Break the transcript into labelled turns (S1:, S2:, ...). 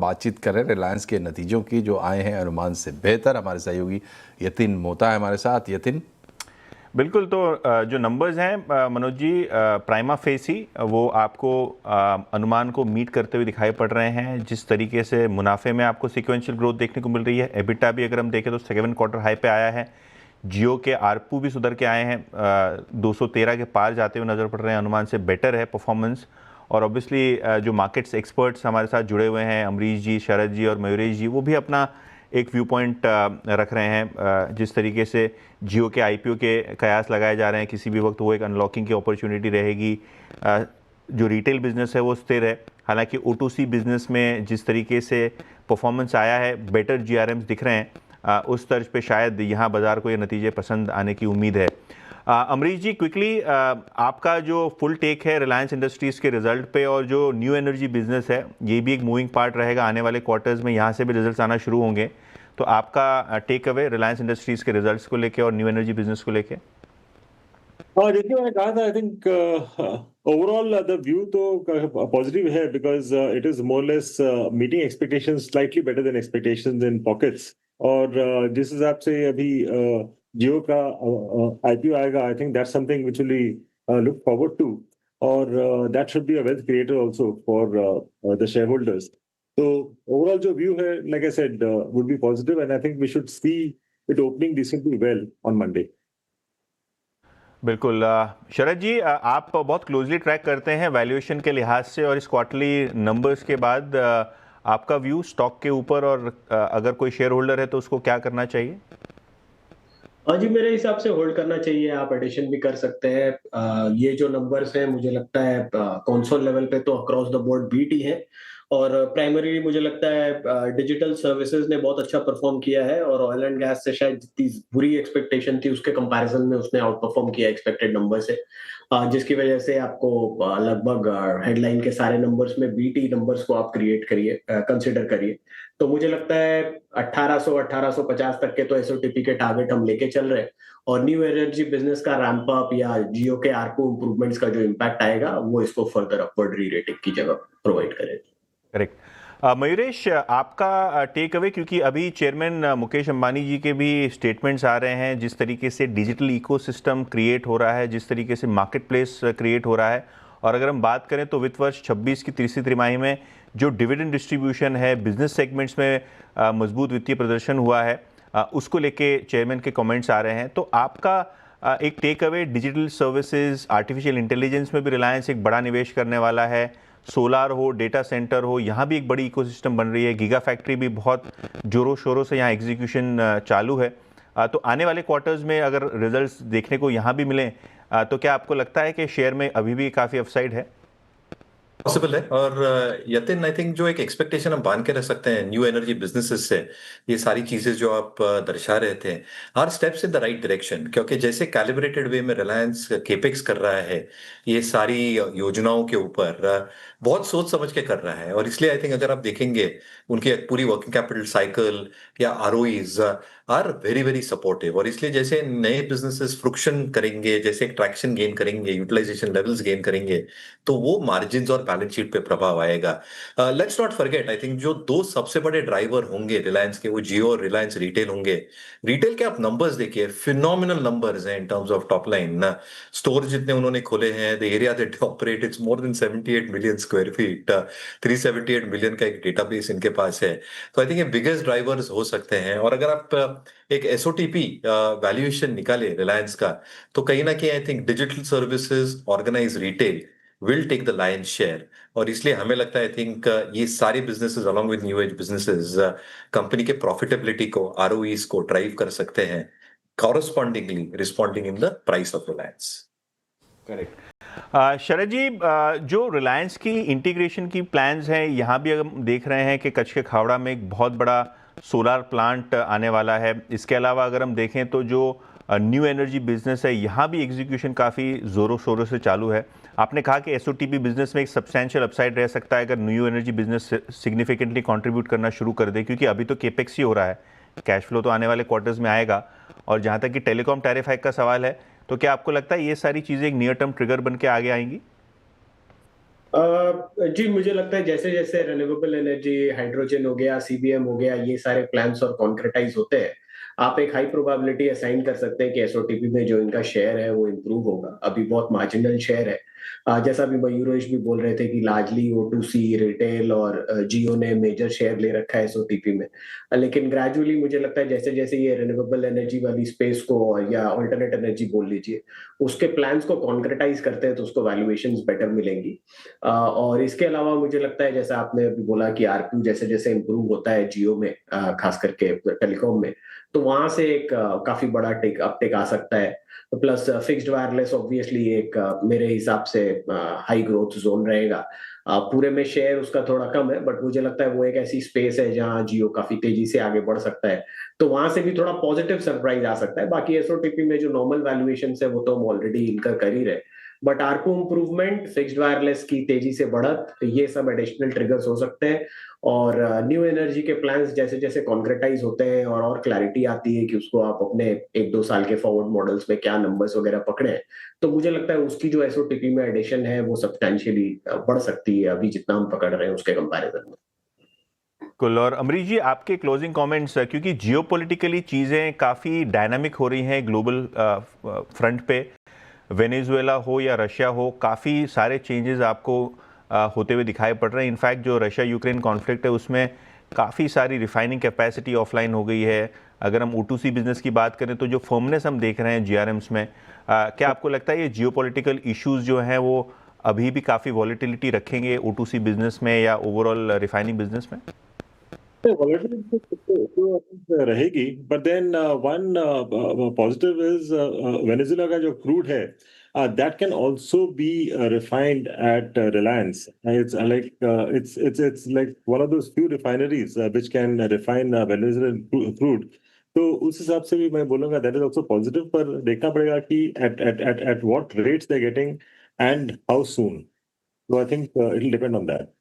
S1: बातचीत करें रिलायंस के नतीजों की जो आए हैं अनुमान से बेहतर। हमारे सहयोगी यतिन मोता है हमारे साथ। यतिन,
S2: बिल्कुल, तो जो नंबर्स हैं मनोज जी, प्राइमा फेसी वो आपको अनुमान को मीट करते हुए दिखाई पड़ रहे हैं। जिस तरीके से मुनाफे में आपको सिक्वेंशियल ग्रोथ देखने को मिल रही है, एबिटा भी अगर हम देखें तो 7 क्वार्टर हाई पे आया है। जियो के आरपू भी सुधर के आए हैं, 213 के पार जाते हुए नज़र पड़ रहे हैं, अनुमान से बेटर है परफॉर्मेंस। और ऑब्वियसली जो मार्केट्स एक्सपर्ट्स हमारे साथ जुड़े हुए हैं, अमरीश जी, शरद जी और मयूरेश जी, वो भी अपना एक व्यू पॉइंट रख रहे हैं। जिस तरीके से जियो के आईपीओ के कयास लगाए जा रहे हैं, किसी भी वक्त वो एक अनलॉकिंग की अपॉर्चुनिटी रहेगी। जो रिटेल बिजनेस है वो स्थिर है, हालांकि O2C बिजनेस में जिस तरीके से परफॉर्मेंस आया है, बेटर जीआरएम्स दिख रहे हैं, उस तर्ज पे शायद यहाँ बाज़ार को ये नतीजे पसंद आने की उम्मीद है। अमरीश जी, क्विकली आपका जो फुल टेक है रिलायंस इंडस्ट्रीज़ के रिजल्ट पे, और जो न्यू एनर्जी बिजनेस है ये भी एक मूविंग पार्ट रहेगा आने वाले क्वार्टर्स में, यहाँ से भी रिजल्ट्स आना शुरू होंगे, तो आपका टेक अवे रिलायंस इंडस्ट्रीज़ के रिजल्ट्स को लेके और न्यू एनर्जी बिजनेस को लेके?
S3: जैसे मैंने कहा था, I think overall the view तो पॉजिटिव है, because it is more less meeting expectations, slightly better than expectations in pockets. और जिस हिसाब से अभी जियो का आईपीओ आएगा, I think that's something which will look forward to, और that should be a wealth creator also for the shareholders. तो overall जो व्यू है, like I said, would be positive, and I think we should see it opening decently well on Monday.
S2: बिल्कुल। शरद जी, आप बहुत closely track करते हैं valuation के लिहाज से, और इस क्वार्टरली नंबर्स के बाद आपका व्यू स्टॉक के ऊपर, और अगर कोई शेयर होल्डर है तो उसको क्या करना चाहिए?
S4: हाँ जी, मेरे हिसाब से होल्ड करना चाहिए। आप एडिशन भी कर सकते हैं। ये जो नंबर्स हैं, मुझे लगता है कंसोल लेवल पे तो अक्रॉस द बोर्ड बीट ही है, और प्राइमरी मुझे लगता है डिजिटल सर्विसेज ने बहुत अच्छा परफॉर्म किया है, और ऑयल एंड गैस से शायद जितनी बुरी एक्सपेक्टेशन थी उसके कंपैरिजन में उसने आउट परफॉर्म किया एक्सपेक्टेड नंबर से, जिसकी वजह से आपको लगभग हेडलाइन के सारे नंबर्स में बीटी नंबर्स को आप क्रिएट करिए, कंसिडर करिए। तो मुझे लगता है 1800 1850 तक के तो एसओटीपी के टारगेट हम लेके चल रहे हैं, और न्यू एनर्जी बिजनेस का रैंप अप या जियो के आरपू इंप्रूवमेंट्स का जो इम्पैक्ट आएगा वो इसको फर्दर अपवर्ड री रेटिंग की जगह प्रोवाइड करेगा।
S2: करेक्ट। मयूरेश, आपका टेक अवे, क्योंकि अभी चेयरमैन मुकेश अंबानी जी के भी स्टेटमेंट्स आ रहे हैं, जिस तरीके से डिजिटल इकोसिस्टम क्रिएट हो रहा है, जिस तरीके से मार्केट प्लेस क्रिएट हो रहा है, और अगर हम बात करें तो वित्त वर्ष 26 की तीसरी तिमाही में जो डिविडेंड डिस्ट्रीब्यूशन है, बिजनेस सेगमेंट्स में मजबूत वित्तीय प्रदर्शन हुआ है, उसको लेके चेयरमैन के कमेंट्स आ रहे हैं। तो आपका एक take away, digital services, artificial intelligence में भी रिलायंस एक बड़ा निवेश करने वाला है, सोलार हो, डेटा सेंटर हो, यहाँ भी एक बड़ी इकोसिस्टम बन रही है, गीगा फैक्ट्री भी बहुत जोरों शोरों से यहाँ एग्जीक्यूशन चालू है। तो आने वाले क्वार्टर्स में अगर रिजल्ट्स देखने को यहाँ भी मिलें, तो क्या आपको लगता है कि शेयर में अभी भी काफ़ी अपसाइड है?
S5: पॉसिबल है। और यतिन, आई थिंक जो एक एक्सपेक्टेशन हम बांध के रख सकते हैं न्यू एनर्जी बिजनेसेस से, ये सारी चीजें जो आप दर्शा रहे थे are steps in the right direction, क्योंकि जैसे कैलिब्रेटेड वे में रिलायंस केपेक्स कर रहा है ये सारी योजनाओं के ऊपर, बहुत सोच समझ के कर रहा है। और इसलिए आई थिंक अगर आप देखेंगे उनकी पूरी वर्किंग कैपिटल साइकिल या आरओईज आर वेरी वेरी सपोर्टिव, और इसलिए जैसे नए बिजनेसेस फ्रुक्शन करेंगे, जैसे ट्रैक्शन गेन करेंगे, यूटिलाइजेशन लेवल्स गेन करेंगे, तो वो मार्जिन और बैलेंस शीट पे प्रभाव आएगा। Let's not forget, I think जो दो सबसे बड़े ड्राइवर होंगे रिलायंस के, वो जियो और रिलायंस रिटेल होंगे। रिटेल के आप नंबर्स देखिए, फिनोमिनल नंबर्स हैं in terms of top line. Store जितने उन्होंने खोले हैं, the area that operate, it's more than 78 million square feet, 378 million का एक डेटाबेस इनके पास है। तो आई थिंक ये बिगेस्ट ड्राइवर्स हो सकते हैं। और अगर आप एक एसओटीपी वैल्यूएशन निकाले रिलायंस का, तो कहीं ना कहीं I think digital services, organised retail will take the lion's share. और इसलिए हमें लगता है आई थिंक ये सारे businesses along with new age businesses company के प्रॉफिटेबिलिटी को, आरओईज को ड्राइव कर सकते हैं, correspondingly responding in the price of Reliance.
S2: Correct. Sharad ji, जो रिलायंस की इंटीग्रेशन की प्लान्स हैं, यहाँ भी हम देख रहे हैं कि कच्छ के खावड़ा में एक बहुत बड़ा सोलार प्लांट आने वाला है। इसके अलावा अगर हम देखें तो जो न्यू एनर्जी बिजनेस है, यहाँ भी एग्जीक्यूशन काफ़ी ज़ोरों शोरों से चालू है। आपने कहा कि एसओटीपी बिजनेस में एक सब्सटैंशियल अपसाइड रह सकता है अगर new energy business significantly contribute करना शुरू कर दे, क्योंकि अभी तो केपेक्स ही हो रहा है, कैश फ्लो तो आने वाले क्वार्टर्स में आएगा। और जहाँ तक कि टेलीकॉम टैरिफ हाइक का सवाल है, तो क्या आपको लगता है ये सारी चीज़ें एक नियर टर्म ट्रिगर बन के आगे आएंगी?
S4: जी मुझे लगता है जैसे जैसे रिन्यूएबल एनर्जी, हाइड्रोजन हो गया, सीबीएम हो गया, ये सारे प्लान्स और कॉन्क्रेटाइज होते हैं, आप एक हाई प्रोबेबिलिटी असाइन कर सकते हैं कि एसओटीपी में जो इनका शेयर है वो इम्प्रूव होगा। अभी बहुत मार्जिनल शेयर है। जैसा अभी मयूरेश भी बोल रहे थे कि लार्जली O2C, रिटेल और जियो ने मेजर शेयर ले रखा है एसओटीपी में। लेकिन ग्रेजुअली मुझे लगता है जैसे जैसे ये रिन्यूएबल एनर्जी वाली स्पेस को या अल्टरनेट एनर्जी बोल लीजिए, उसके प्लान्स को कॉन्क्रेटाइज करते हैं तो उसको वैल्यूएशंस बेटर मिलेंगी। और इसके अलावा मुझे लगता है जैसा आपने अभी बोला कि आरपीयू जैसे जैसे इम्प्रूव होता है जियो में, खास करके टेलीकॉम में, तो वहां से एक काफी बड़ा टेक अपटेक आ सकता है। प्लस फिक्स्ड वायरलेस ऑब्वियसली एक मेरे हिसाब से हाई ग्रोथ जोन रहेगा। पूरे में शेयर उसका थोड़ा कम है, बट मुझे लगता है वो एक ऐसी स्पेस है जहां जियो काफी तेजी से आगे बढ़ सकता है, तो वहां से भी थोड़ा पॉजिटिव सरप्राइज आ सकता है। बाकी एसओटीपी में जो नॉर्मल वैल्यूएशन है वो तो हम ऑलरेडी इनकर कर ही रहे, but ARPU improvement, fixed wireless की तेजी से बढ़त, ये सब एडिशनल ट्रिगर्स हो सकते हैं। और न्यू एनर्जी के प्लान्स जैसे जैसे कॉन्क्रेटाइज होते हैं और क्लैरिटी आती है कि उसको आप अपने 1-2 साल के फॉरवर्ड मॉडल्स में क्या नंबर्स वगैरह पकड़े हैं, तो मुझे लगता है उसकी जो एसओटीपी में एडिशन है वो सब्सटैंशियली बढ़ सकती है अभी जितना हम पकड़ रहे हैं उसके कंपैरिजन में।
S2: कुल। और अमरीश जी, आपके क्लोजिंग कमेंट्स, क्योंकि जियोपॉलिटिकली चीज़ें काफ़ी डायनामिक हो रही हैं ग्लोबल फ्रंट पे, वेनेजुएला हो या रशिया हो, काफ़ी सारे चेंजेस आपको होते हुए दिखाई पड़ रहे हैं। इनफैक्ट जो रशिया यूक्रेन कॉन्फ्लिक्ट है उसमें काफ़ी सारी रिफाइनिंग कैपेसिटी ऑफलाइन हो गई है। अगर हम O2C बिजनेस की बात करें तो जो फर्मनेस हम देख रहे हैं GRMs में, क्या आपको लगता है ये जियोपॉलिटिकल इश्यूज जो हैं वो अभी भी काफ़ी वॉलीटिलिटी रखेंगे O2C बिजनेस में या ओवरऑल रिफाइनिंग बिजनेस में?
S3: Volatility तो रहेगी, but then one positive is Venezuela का जो क्रूड है, that can also be refined at Reliance. It's it's like one of those few refineries which can refine Venezuelan crude. तो उस हिसाब से भी मैं बोलूंगा that is also positive, पर देखना पड़ेगा कि at what rates they're getting and how soon. So I think it'll depend on that.